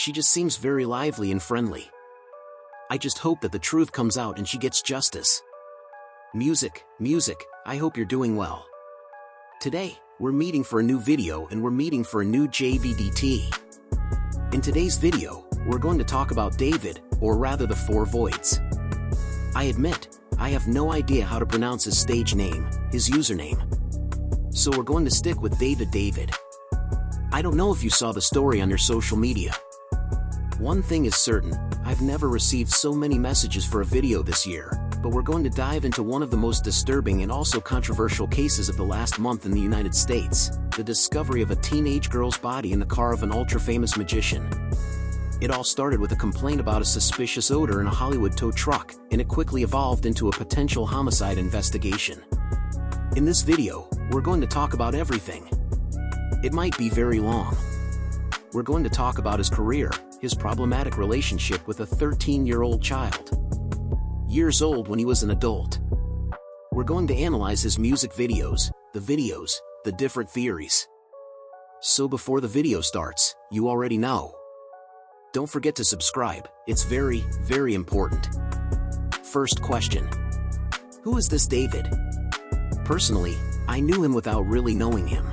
She just seems very lively and friendly. I just hope that the truth comes out and she gets justice. Music, I hope you're doing well. Today, we're meeting for a new video and we're meeting for a new JVDT. In today's video, we're going to talk about David, or rather the 4 voids. I admit, I have no idea how to pronounce his stage name, his username. So we're going to stick with David. I don't know if you saw the story on your social media. One thing is certain, I've never received so many messages for a video this year, but we're going to dive into one of the most disturbing and also controversial cases of the last month in the United States, the discovery of a teenage girl's body in the car of an ultra-famous magician. It all started with a complaint about a suspicious odor in a Hollywood tow truck, and it quickly evolved into a potential homicide investigation. In this video, we're going to talk about everything. It might be very long. We're going to talk about his career, his problematic relationship with a 13-year-old child. Years old when he was an adult. We're going to analyze his music videos, the different theories. So before the video starts, you already know. Don't forget to subscribe, it's very, very important. First question. Who is this David? Personally, I knew him without really knowing him.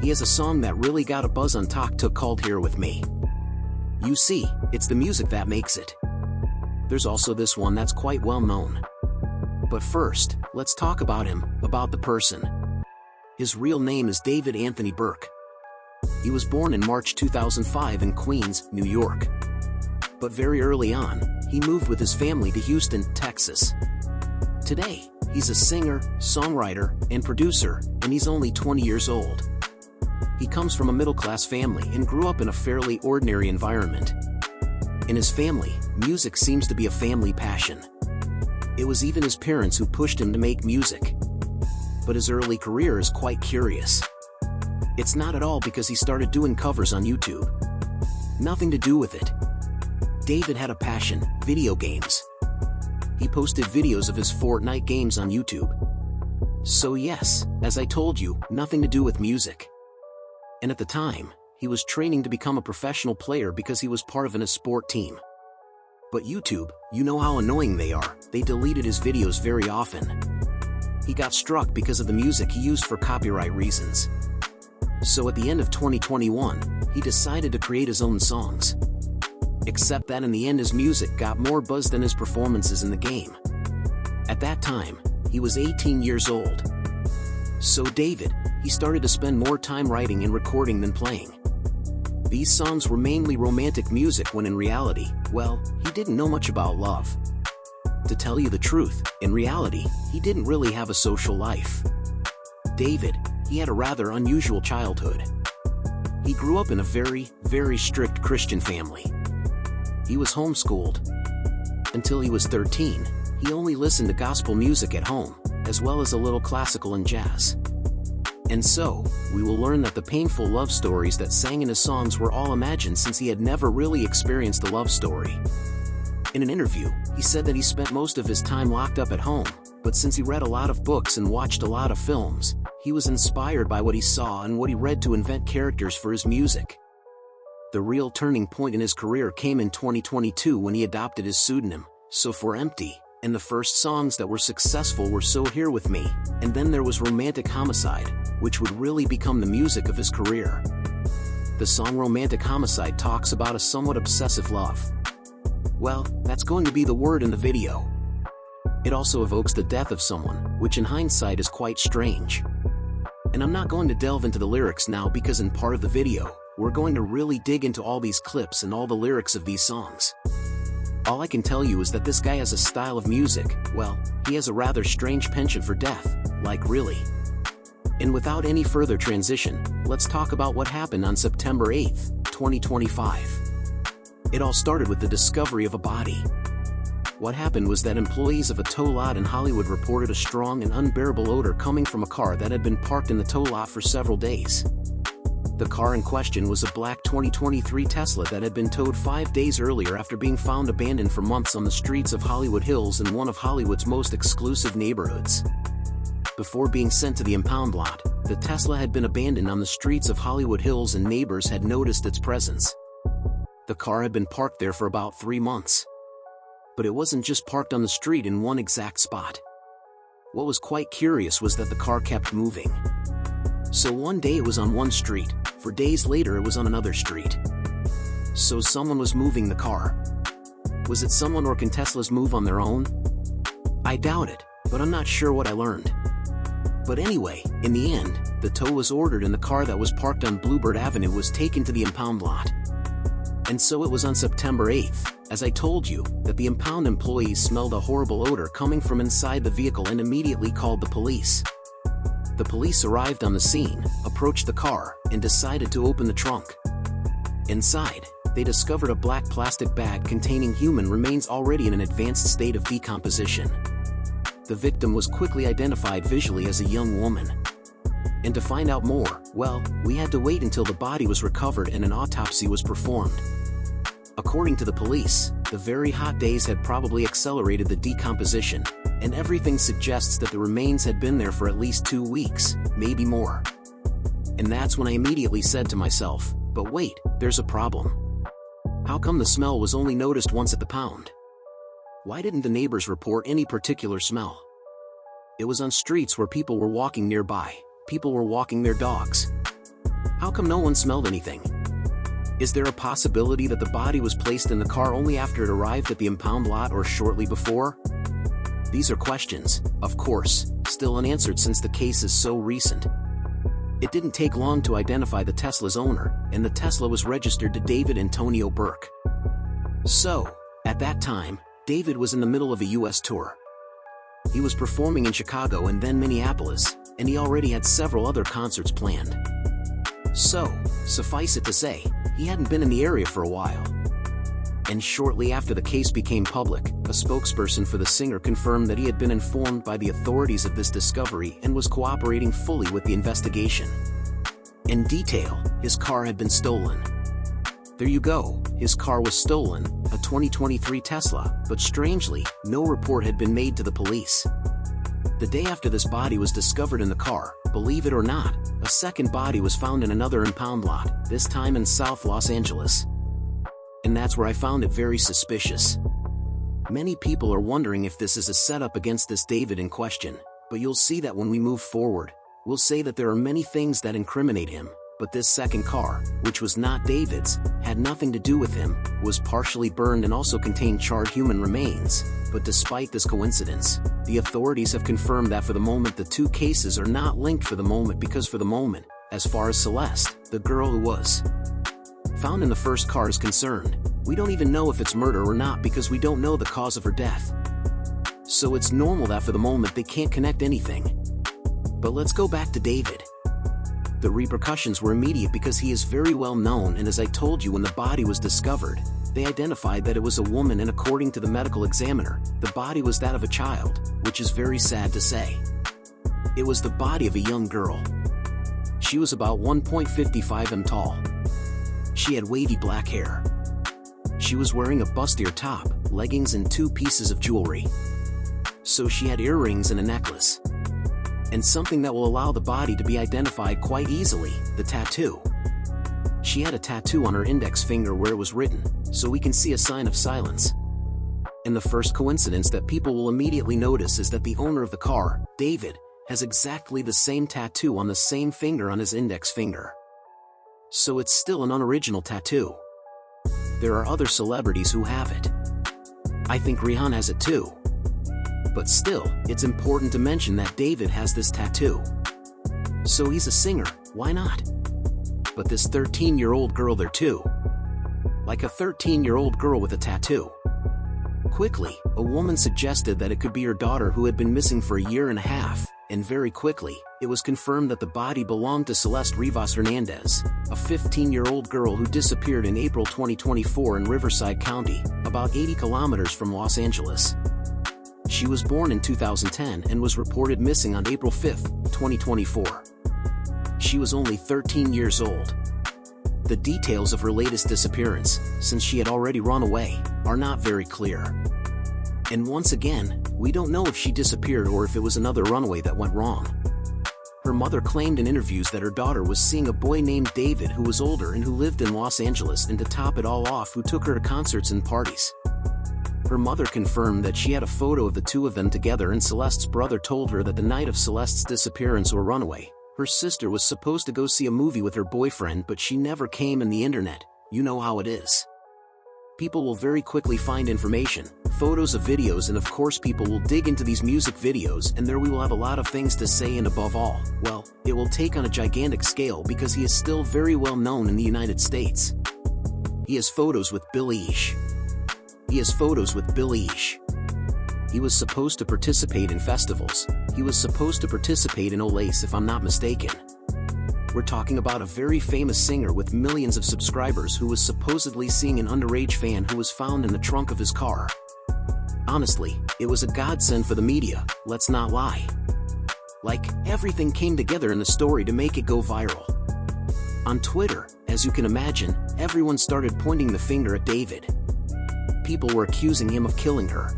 He has a song that really got a buzz on TikTok called Here With Me. You see, it's the music that makes it. There's also this one that's quite well known. But first, let's talk about him, about the person. His real name is David Anthony Burke. He was born in March 2005 in Queens, New York. But very early on, he moved with his family to Houston, Texas. Today, he's a singer, songwriter, and producer, and he's only 20 years old. He comes from a middle-class family and grew up in a fairly ordinary environment. In his family, music seems to be a family passion. It was even his parents who pushed him to make music. But his early career is quite curious. It's not at all because he started doing covers on YouTube. Nothing to do with it. David had a passion, video games. He posted videos of his Fortnite games on YouTube. So yes, as I told you, nothing to do with music. And at the time, he was training to become a professional player because he was part of an esport team. But YouTube, you know how annoying they are, they deleted his videos very often. He got struck because of the music he used for copyright reasons. So at the end of 2021, he decided to create his own songs. Except that in the end his music got more buzz than his performances in the game. At that time, he was 18 years old. So David, he started to spend more time writing and recording than playing. These songs were mainly romantic music when in reality, well, he didn't know much about love. To tell you the truth, in reality, he didn't really have a social life. David, he had a rather unusual childhood. He grew up in a very, very strict Christian family. He was homeschooled. Until he was 13, he only listened to gospel music at home, as well as a little classical and jazz. And so, we will learn that the painful love stories that sang in his songs were all imagined since he had never really experienced a love story. In an interview, he said that he spent most of his time locked up at home, but since he read a lot of books and watched a lot of films, he was inspired by what he saw and what he read to invent characters for his music. The real turning point in his career came in 2022 when he adopted his pseudonym, So4Empty, and the first songs that were successful were So Here With Me, and then there was Romantic Homicide, which would really become the music of his career. The song Romantic Homicide talks about a somewhat obsessive love. Well, that's going to be the word in the video. It also evokes the death of someone, which in hindsight is quite strange. And I'm not going to delve into the lyrics now because in part of the video, we're going to really dig into all these clips and all the lyrics of these songs. All I can tell you is that this guy has a style of music, well, he has a rather strange penchant for death, like really. And without any further transition, let's talk about what happened on September 8th, 2025. It all started with the discovery of a body. What happened was that employees of a tow lot in Hollywood reported a strong and unbearable odor coming from a car that had been parked in the tow lot for several days. The car in question was a black 2023 Tesla that had been towed 5 days earlier after being found abandoned for months on the streets of Hollywood Hills in one of Hollywood's most exclusive neighborhoods. Before being sent to the impound lot, the Tesla had been abandoned on the streets of Hollywood Hills and neighbors had noticed its presence. The car had been parked there for about 3 months. But it wasn't just parked on the street in one exact spot. What was quite curious was that the car kept moving. So one day it was on one street, for days later it was on another street. So someone was moving the car. Was it someone, or can Teslas move on their own? I doubt it, but I'm not sure what I learned. But anyway, in the end, the tow was ordered and the car that was parked on Bluebird Avenue was taken to the impound lot. And so it was on September 8th, as I told you, that the impound employees smelled a horrible odor coming from inside the vehicle and immediately called the police. The police arrived on the scene, approached the car, and decided to open the trunk. Inside, they discovered a black plastic bag containing human remains already in an advanced state of decomposition. The victim was quickly identified visually as a young woman. And to find out more, well, we had to wait until the body was recovered and an autopsy was performed. According to the police, the very hot days had probably accelerated the decomposition, and everything suggests that the remains had been there for at least 2 weeks, maybe more. And that's when I immediately said to myself, but wait, there's a problem. How come the smell was only noticed once at the pound? Why didn't the neighbors report any particular smell? It was on streets where people were walking nearby, people were walking their dogs. How come no one smelled anything? Is there a possibility that the body was placed in the car only after it arrived at the impound lot or shortly before? These are questions, of course, still unanswered since the case is so recent. It didn't take long to identify the Tesla's owner, and the Tesla was registered to David Antonio Burke. So, at that time, David was in the middle of a US tour. He was performing in Chicago and then Minneapolis, and he already had several other concerts planned. So, suffice it to say, he hadn't been in the area for a while. And shortly after the case became public, a spokesperson for the singer confirmed that he had been informed by the authorities of this discovery and was cooperating fully with the investigation. In detail, his car had been stolen. There you go, his car was stolen, a 2023 Tesla, but strangely, no report had been made to the police. The day after this body was discovered in the car, believe it or not, a second body was found in another impound lot, this time in South Los Angeles. And that's where I found it very suspicious. Many people are wondering if this is a setup against this David in question, but you'll see that when we move forward, we'll say that there are many things that incriminate him, but this second car, which was not David's, had nothing to do with him, was partially burned and also contained charred human remains. But despite this coincidence, the authorities have confirmed that for the moment the two cases are not linked for the moment, because for the moment, as far as Celeste, the girl who was found in the first car is concerned, we don't even know if it's murder or not because we don't know the cause of her death. So it's normal that for the moment they can't connect anything. But let's go back to David. The repercussions were immediate because he is very well known, and as I told you, when the body was discovered, they identified that it was a woman, and according to the medical examiner, the body was that of a child, which is very sad to say. It was the body of a young girl. She was about 1.55 m tall. She had wavy black hair. She was wearing a bustier top, leggings, and 2 pieces of jewelry. So she had earrings and a necklace. And something that will allow the body to be identified quite easily, the tattoo. She had a tattoo on her index finger where it was written, "So we can see a sign of silence." And the first coincidence that people will immediately notice is that the owner of the car, David, has exactly the same tattoo on the same finger on his index finger. So it's still an unoriginal tattoo. There are other celebrities who have it. I think Rihanna has it too. But still, it's important to mention that David has this tattoo. So he's a singer, why not? But this 13-year-old girl there too. Like a 13-year-old girl with a tattoo. Quickly, a woman suggested that it could be her daughter who had been missing for a year and a half, and very quickly, it was confirmed that the body belonged to Celeste Rivas Hernandez, a 15-year-old girl who disappeared in April 2024 in Riverside County, about 80 kilometers from Los Angeles. She was born in 2010 and was reported missing on April 5, 2024. She was only 13 years old. The details of her latest disappearance, since she had already run away, are not very clear. And once again, we don't know if she disappeared or if it was another runaway that went wrong. Her mother claimed in interviews that her daughter was seeing a boy named David who was older and who lived in Los Angeles, and to top it all off, who took her to concerts and parties. Her mother confirmed that she had a photo of the two of them together, and Celeste's brother told her that the night of Celeste's disappearance or runaway, her sister was supposed to go see a movie with her boyfriend, but she never came. And the internet, you know how it is. People will very quickly find information, photos of videos, and of course people will dig into these music videos, and there we will have a lot of things to say, and above all, well, it will take on a gigantic scale because he is still very well known in the United States. He has photos with Billie Eilish. He has photos with Billie Eilish. He was supposed to participate in festivals. He was supposed to participate in Olace, if I'm not mistaken. We're talking about a very famous singer with millions of subscribers who was supposedly seeing an underage fan who was found in the trunk of his car. Honestly, it was a godsend for the media, let's not lie. Like, everything came together in the story to make it go viral. On Twitter, as you can imagine, everyone started pointing the finger at David. People were accusing him of killing her.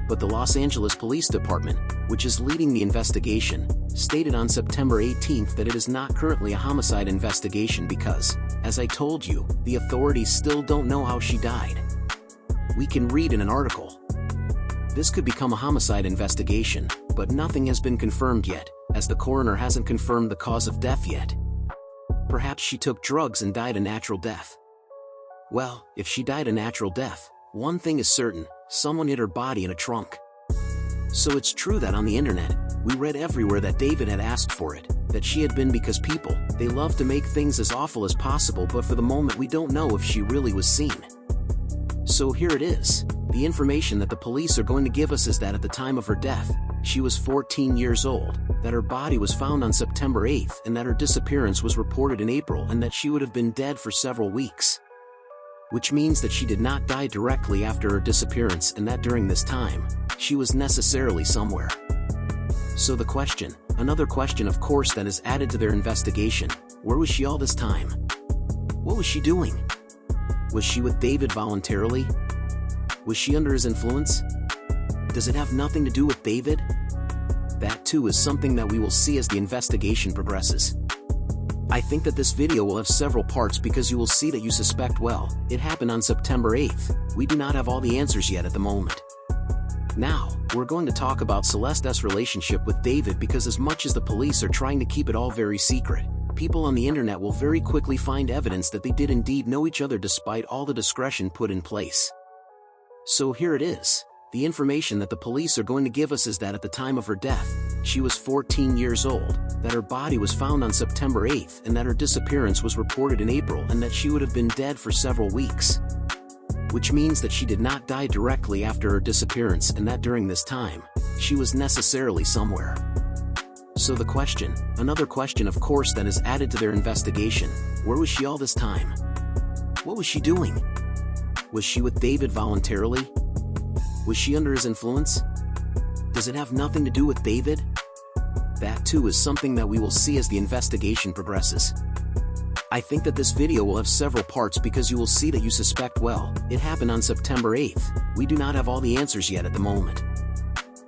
But the Los Angeles Police Department, which is leading the investigation, stated on September 18th that it is not currently a homicide investigation because, as I told you, the authorities still don't know how she died. We can read in an article. This could become a homicide investigation, but nothing has been confirmed yet, as the coroner hasn't confirmed the cause of death yet. Perhaps she took drugs and died a natural death. Well, if she died a natural death, one thing is certain, someone hid her body in a trunk. So it's true that on the internet, we read everywhere that David had asked for it, that she had been, because people, they love to make things as awful as possible, but for the moment we don't know if she really was seen. So here it is. The information that the police are going to give us is that at the time of her death, she was 14 years old, that her body was found on September 8th, and that her disappearance was reported in April, and that she would have been dead for several weeks. Which means that she did not die directly after her disappearance, and that during this time, she was necessarily somewhere. So the question, another question of course that is added to their investigation, where was she all this time? What was she doing? Was she with David voluntarily? Was she under his influence? Does it have nothing to do with David? That too is something that we will see as the investigation progresses. I think that this video will have several parts because you will see that you suspect, well, it happened on September 8th. We do not have all the answers yet at the moment. Now, we're going to talk about Celeste's relationship with David, because as much as the police are trying to keep it all very secret, people on the internet will very quickly find evidence that they did indeed know each other despite all the discretion put in place. So here it is. The information that the police are going to give us is that at the time of her death, she was 14 years old, that her body was found on September 8th, and that her disappearance was reported in April, and that she would have been dead for several weeks. Which means that she did not die directly after her disappearance, and that during this time, she was necessarily somewhere. So the question, another question of course that is added to their investigation, where was she all this time? What was she doing? Was she with David voluntarily? Was she under his influence? Does it have nothing to do with David? That too is something that we will see as the investigation progresses. I think that this video will have several parts because you will see that you suspect, well, it happened on September 8th. We do not have all the answers yet at the moment.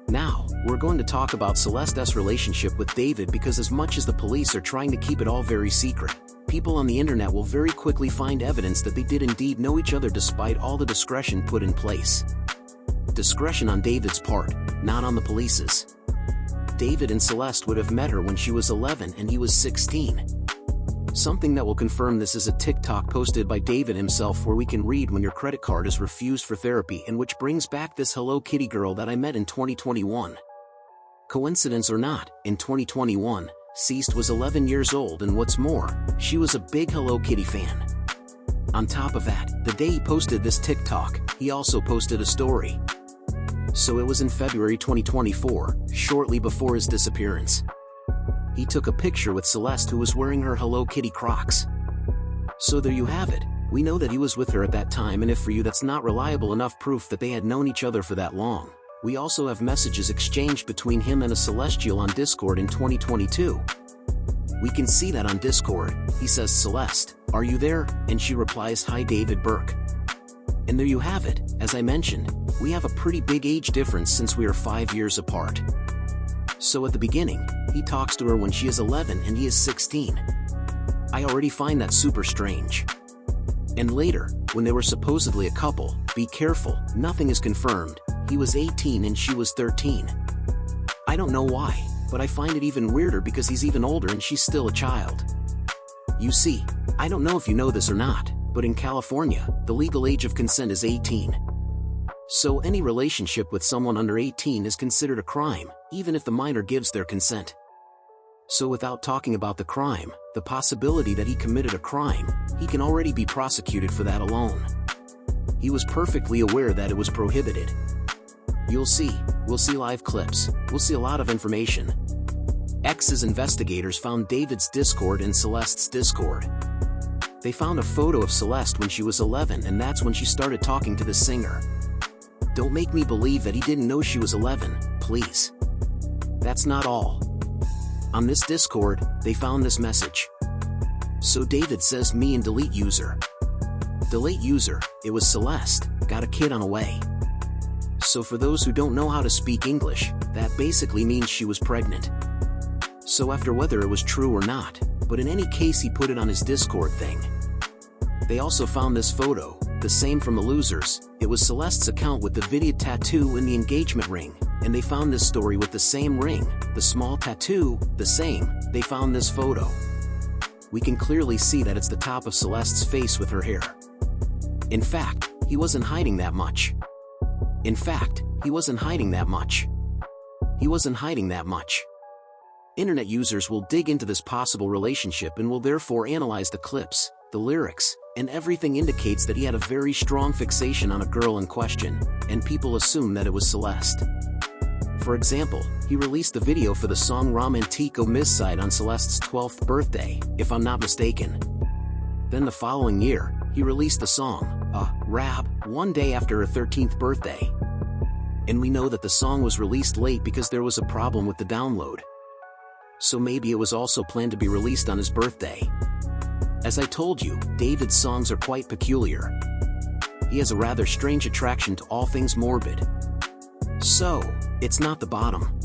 Now, we're going to talk about Celeste's relationship with David, because as much as the police are trying to keep it all very secret, people on the internet will very quickly find evidence that they did indeed know each other despite all the discretion put in place. Discretion on David's part, not on the police's. David and Celeste would have met her when she was 11 and he was 16. Something that will confirm this is a TikTok posted by David himself, where we can read, when your credit card is refused for therapy, and which brings back this Hello Kitty girl that I met in 2021. Coincidence or not, in 2021, Ceased was 11 years old, and what's more, she was a big Hello Kitty fan. On top of that, the day he posted this TikTok, he also posted a story. So it was in February 2024, shortly before his disappearance. He took a picture with Celeste, who was wearing her Hello Kitty Crocs. So there you have it. We know that he was with her at that time, and if for you that's not reliable enough proof that they had known each other for that long, we also have messages exchanged between him and a Celestial on Discord in 2022. We can see that on Discord, he says, "Celeste, are you there?" And she replies, "Hi David Burke." And there you have it. As I mentioned, we have a pretty big age difference since we are 5 years apart. So at the beginning, he talks to her when she is 11 and he is 16. I already find that super strange. And later, when they were supposedly a couple, be careful, nothing is confirmed, he was 18 and she was 13. I don't know why, but I find it even weirder because he's even older and she's still a child. You see, I don't know if you know this or not, but in California, the legal age of consent is 18. So any relationship with someone under 18 is considered a crime, even if the minor gives their consent. So without talking about the crime, the possibility that he committed a crime, he can already be prosecuted for that alone. He was perfectly aware that it was prohibited. We'll see live clips, we'll see a lot of information. X's investigators found David's Discord and Celeste's Discord. They found a photo of Celeste when she was 11 and that's when she started talking to the singer. Don't make me believe that he didn't know she was 11, please. That's not all. On this Discord, they found this message. So David says me and delete user. Delete user, it was Celeste, got a kid on the way. So for those who don't know how to speak English, that basically means she was pregnant. So after whether it was true or not, but in any case he put it on his Discord thing. They also found this photo, the same from the losers, it was Celeste's account with the video tattoo and the engagement ring, and they found this story with the same ring, the small tattoo, the same, they found this photo. We can clearly see that it's the top of Celeste's face with her hair. In fact, he wasn't hiding that much. Internet users will dig into this possible relationship and will therefore analyze the clips, the lyrics, and everything indicates that he had a very strong fixation on a girl in question, and people assume that it was Celeste. For example, he released the video for the song Romantico Misside on Celeste's 12th birthday, if I'm not mistaken. Then the following year, he released the song, Rab, one day after her 13th birthday. And we know that the song was released late because there was a problem with the download. So maybe it was also planned to be released on his birthday. As I told you, David's songs are quite peculiar. He has a rather strange attraction to all things morbid. So, it's not the bottom.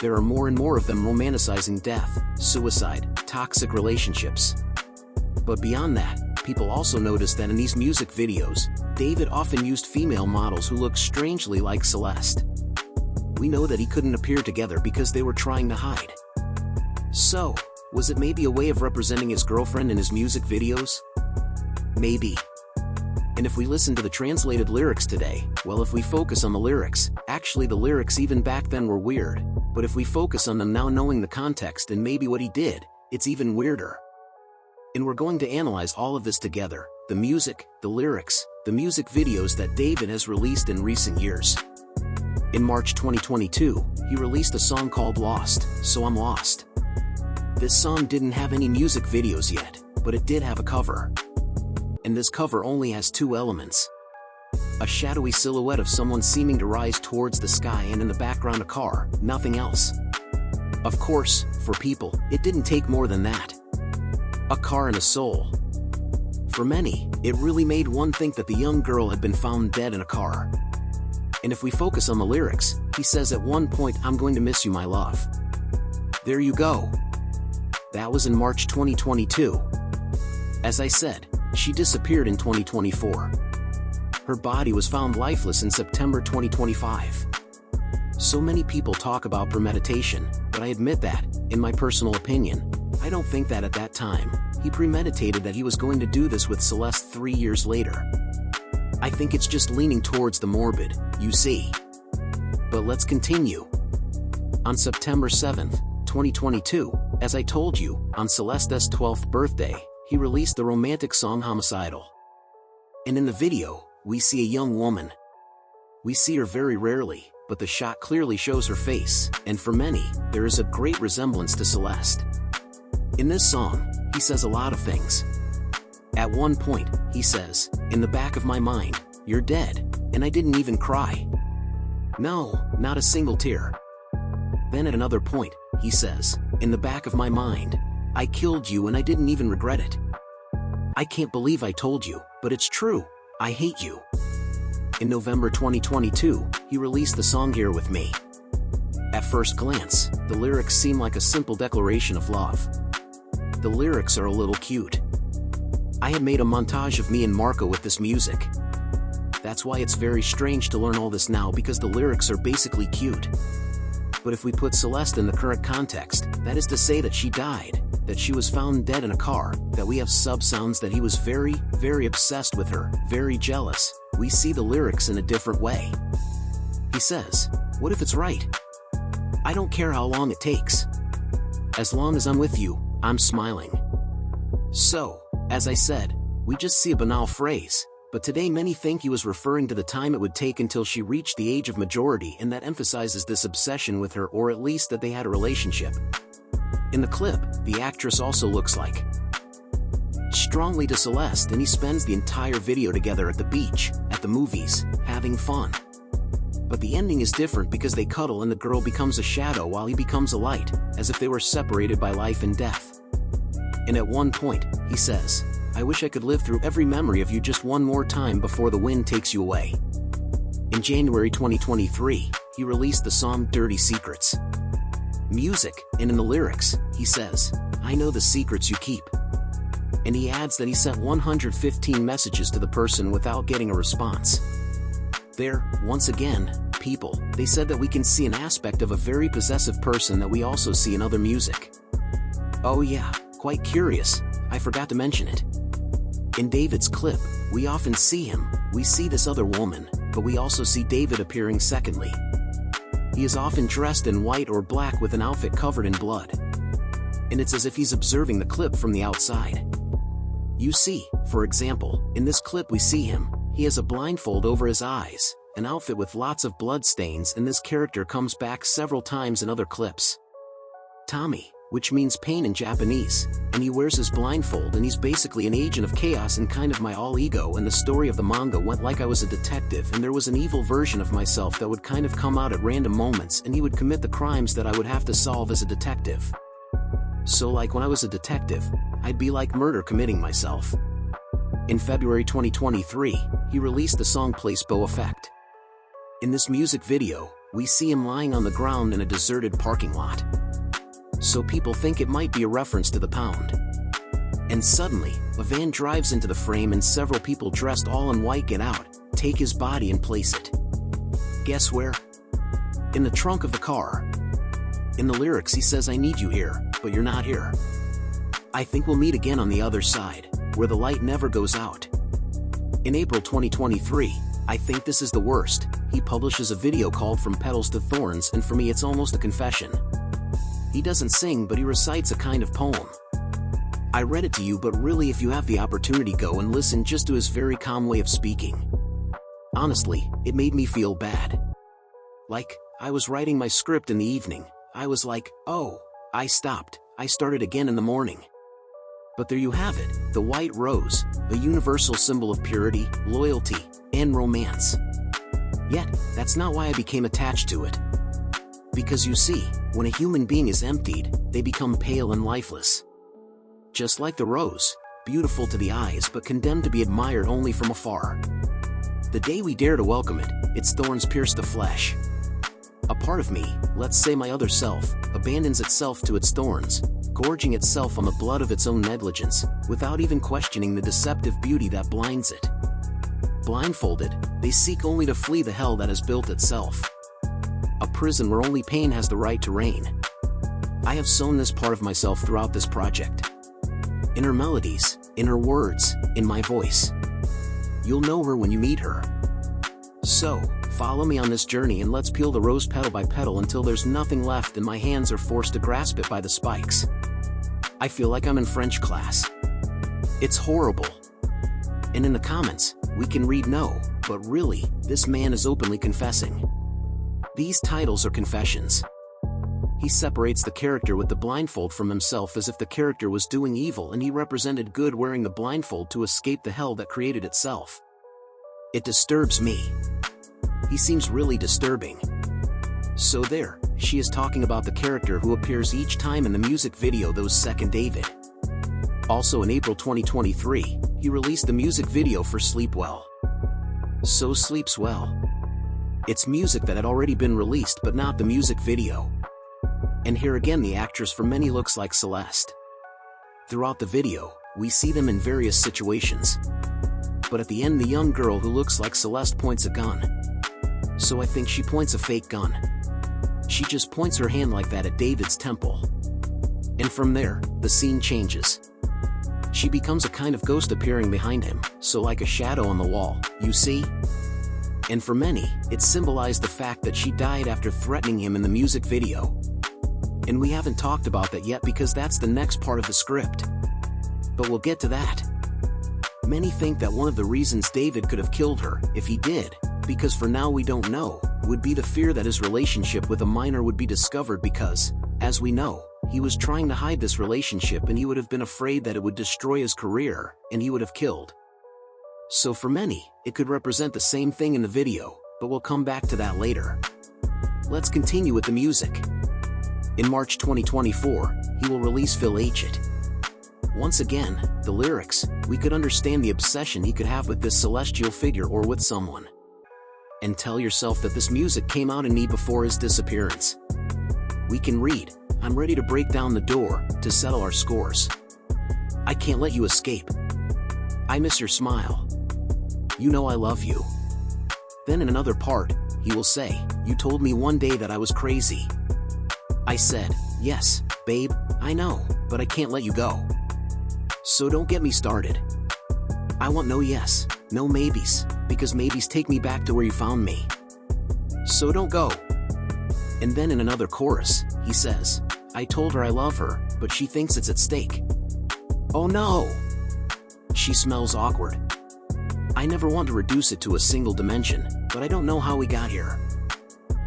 There are more and more of them romanticizing death, suicide, toxic relationships. But beyond that, people also noticed that in these music videos, David often used female models who looked strangely like Celeste. We know that he couldn't appear together because they were trying to hide. So, was it maybe a way of representing his girlfriend in his music videos? Maybe. And if we listen to the translated lyrics today, well, if we focus on the lyrics, actually the lyrics even back then were weird, but if we focus on them now knowing the context and maybe what he did, it's even weirder. And we're going to analyze all of this together, the music, the lyrics, the music videos that David has released in recent years. In March 2022, he released a song called Lost, So I'm Lost. This song didn't have any music videos yet, but it did have a cover. And this cover only has two elements. A shadowy silhouette of someone seeming to rise towards the sky and in the background a car, nothing else. Of course, for people, it didn't take more than that. A car and a soul. For many, it really made one think that the young girl had been found dead in a car. And if we focus on the lyrics, he says at one point, "I'm going to miss you, my love." There you go. That was in March 2022. As I said, she disappeared in 2024. Her body was found lifeless in September 2025. So many people talk about premeditation, but I admit that, in my personal opinion, I don't think that at that time, he premeditated that he was going to do this with Celeste 3 years later. I think it's just leaning towards the morbid, you see. But let's continue. On September 7th, 2022, as I told you, on Celeste's 12th birthday, he released the romantic song Homicidal. And in the video, we see a young woman. We see her very rarely, but the shot clearly shows her face, and for many, there is a great resemblance to Celeste. In this song, he says a lot of things. At one point, he says, "In the back of my mind, you're dead, and I didn't even cry. No, not a single tear." Then at another point, he says, "In the back of my mind, I killed you and I didn't even regret it. I can't believe I told you, but it's true, I hate you." In November 2022, he released the song Here With Me. At first glance, the lyrics seem like a simple declaration of love. The lyrics are a little cute. I had made a montage of me and Marco with this music. That's why it's very strange to learn all this now, because the lyrics are basically cute. But if we put Celeste in the current context, that is to say that she died, that she was found dead in a car, that we have sub-sounds that he was very, very obsessed with her, very jealous, we see the lyrics in a different way. He says, "What if it's right? I don't care how long it takes. As long as I'm with you, I'm smiling." So, as I said, we just see a banal phrase, but today many think he was referring to the time it would take until she reached the age of majority, and that emphasizes this obsession with her, or at least that they had a relationship. In the clip, the actress also looks like strongly to Celeste, and he spends the entire video together at the beach, at the movies, having fun. But the ending is different because they cuddle and the girl becomes a shadow while he becomes a light, as if they were separated by life and death. And at one point, he says, "I wish I could live through every memory of you just one more time before the wind takes you away." In January 2023, he released the song Dirty Secrets. Music, and in the lyrics, he says, "I know the secrets you keep." And he adds that he sent 115 messages to the person without getting a response. There, once again, people, they said that we can see an aspect of a very possessive person that we also see in other music. Oh yeah, quite curious, I forgot to mention it. In David's clip, we often see him, we see this other woman, but we also see David appearing secondly. He is often dressed in white or black with an outfit covered in blood. And it's as if he's observing the clip from the outside. You see, for example, in this clip we see him, he has a blindfold over his eyes, an outfit with lots of blood stains, and this character comes back several times in other clips. Tommy, which means pain in Japanese, and he wears his blindfold, and he's basically an agent of chaos and kind of my all-ego, and the story of the manga went like I was a detective and there was an evil version of myself that would kind of come out at random moments, and he would commit the crimes that I would have to solve as a detective. So like when I was a detective, I'd be like murder committing myself. In February 2023, he released the song Placebo Effect. In this music video, we see him lying on the ground in a deserted parking lot. So people think it might be a reference to the Pound. And suddenly, a van drives into the frame and several people dressed all in white get out, take his body and place it. Guess where? In the trunk of the car. In the lyrics he says, "I need you here, but you're not here. I think we'll meet again on the other side, where the light never goes out." In April 2023, I think this is the worst, he publishes a video called From Petals to Thorns, and for me it's almost a confession. He doesn't sing, but he recites a kind of poem. I read it to you, but really if you have the opportunity, go and listen just to his very calm way of speaking. Honestly, it made me feel bad. Like, I was writing my script in the evening, I was like, oh, I stopped, I started again in the morning. But there you have it, the white rose, a universal symbol of purity, loyalty, and romance. Yet, that's not why I became attached to it. Because you see, when a human being is emptied, they become pale and lifeless. Just like the rose, beautiful to the eyes but condemned to be admired only from afar. The day we dare to welcome it, its thorns pierce the flesh. A part of me, let's say my other self, abandons itself to its thorns, gorging itself on the blood of its own negligence, without even questioning the deceptive beauty that blinds it. Blindfolded, they seek only to flee the hell that has built itself. A prison where only pain has the right to reign. I have sown this part of myself throughout this project. In her melodies, in her words, in my voice. You'll know her when you meet her. So, follow me on this journey and let's peel the rose petal by petal until there's nothing left and my hands are forced to grasp it by the spikes. I feel like I'm in French class. It's horrible. And in the comments, we can read no, but really, this man is openly confessing. These titles are confessions. He separates the character with the blindfold from himself as if the character was doing evil and he represented good wearing the blindfold to escape the hell that created itself. It disturbs me. He seems really disturbing. So there, she is talking about the character who appears each time in the music video, those second David. Also in April 2023, he released the music video for SleepWell. So sleeps well. It's music that had already been released but not the music video. And here again the actress for many looks like Celeste. Throughout the video, we see them in various situations. But at the end the young girl who looks like Celeste points a gun. So I think she points a fake gun. She just points her hand like that at David's temple. And from there, the scene changes. She becomes a kind of ghost appearing behind him, so like a shadow on the wall, you see? And for many, it symbolized the fact that she died after threatening him in the music video. And we haven't talked about that yet because that's the next part of the script. But we'll get to that. Many think that one of the reasons David could have killed her, if he did, because for now we don't know, would be the fear that his relationship with a minor would be discovered because, as we know, he was trying to hide this relationship and he would have been afraid that it would destroy his career, and he would have killed. So for many, it could represent the same thing in the video, but we'll come back to that later. Let's continue with the music. In March 2024, he will release Feel It. Once again, the lyrics, we could understand the obsession he could have with this celestial figure or with someone. And tell yourself that this music came out in me before his disappearance. We can read, I'm ready to break down the door, to settle our scores. I can't let you escape. I miss your smile. You know I love you. Then in another part, he will say, you told me one day that I was crazy. I said, yes, babe, I know, but I can't let you go. So don't get me started. I want no yes, no maybes, because maybes take me back to where you found me. So don't go. And then in another chorus, he says, I told her I love her, but she thinks it's at stake. Oh no! She smells awkward. I never want to reduce it to a single dimension, but I don't know how we got here.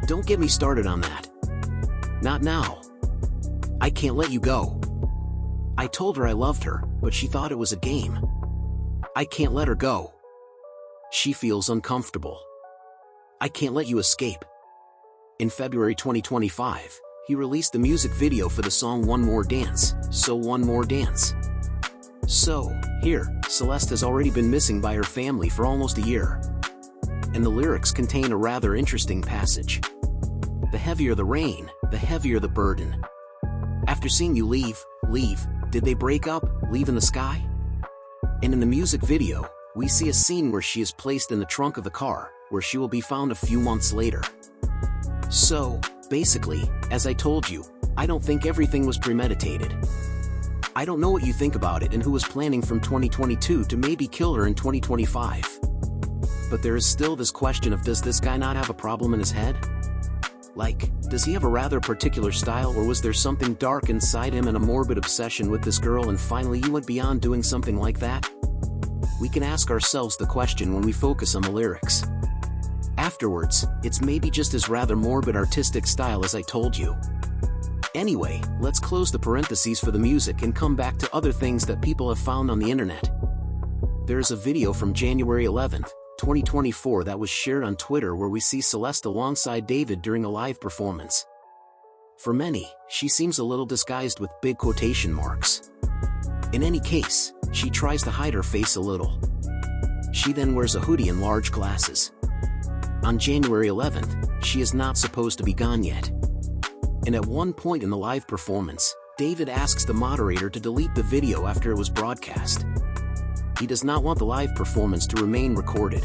Don't get me started on that. Not now. I can't let you go. I told her I loved her, but she thought it was a game. I can't let her go. She feels uncomfortable. I can't let you escape. In February 2025, he released the music video for the song One More Dance, so One More Dance. So, here, Celeste has already been missing by her family for almost a year. And the lyrics contain a rather interesting passage. The heavier the rain, the heavier the burden. After seeing you leave, did they break up, leave in the sky? And in the music video, we see a scene where she is placed in the trunk of the car, where she will be found a few months later. So, basically, as I told you, I don't think everything was premeditated. I don't know what you think about it and who was planning from 2022 to maybe kill her in 2025. But there is still this question of, does this guy not have a problem in his head? Like, does he have a rather particular style, or was there something dark inside him and a morbid obsession with this girl and finally he went beyond doing something like that? We can ask ourselves the question when we focus on the lyrics. Afterwards, it's maybe just his rather morbid artistic style as I told you. Anyway, let's close the parentheses for the music and come back to other things that people have found on the internet. There's a video from January 11th, 2024 that was shared on Twitter where we see Celeste alongside David during a live performance. For many, she seems a little disguised with big quotation marks. In any case, she tries to hide her face a little. She then wears a hoodie and large glasses. On January 11th, she is not supposed to be gone yet. And at one point in the live performance, David asks the moderator to delete the video after it was broadcast. He does not want the live performance to remain recorded.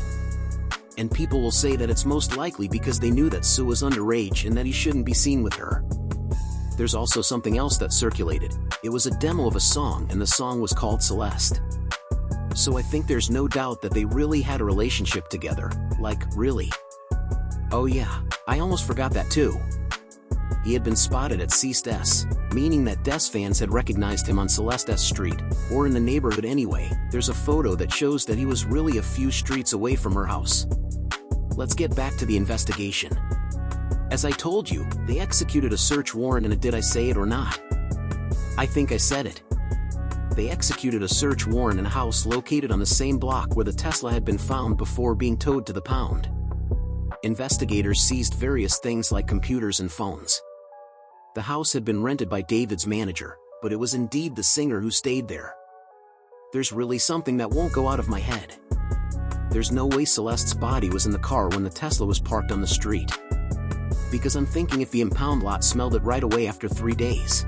And people will say that it's most likely because they knew that Sue was underage and that he shouldn't be seen with her. There's also something else that circulated. It was a demo of a song and the song was called Celeste. So I think there's no doubt that they really had a relationship together, like, really. Oh yeah, I almost forgot that too. He had been spotted at Ceased S, meaning that Des fans had recognized him on Celeste S Street, or in the neighborhood anyway. There's a photo that shows that he was really a few streets away from her house. Let's get back to the investigation. As I told you, they executed a search warrant and did I say it or not? I think I said it. They executed a search warrant in a house located on the same block where the Tesla had been found before being towed to the pound. Investigators seized various things like computers and phones. The house had been rented by David's manager, but it was indeed the singer who stayed there. There's really something that won't go out of my head. there's no way Celeste's body was in the car when the Tesla was parked on the street. Because I'm thinking if the impound lot smelled it right away after 3 days.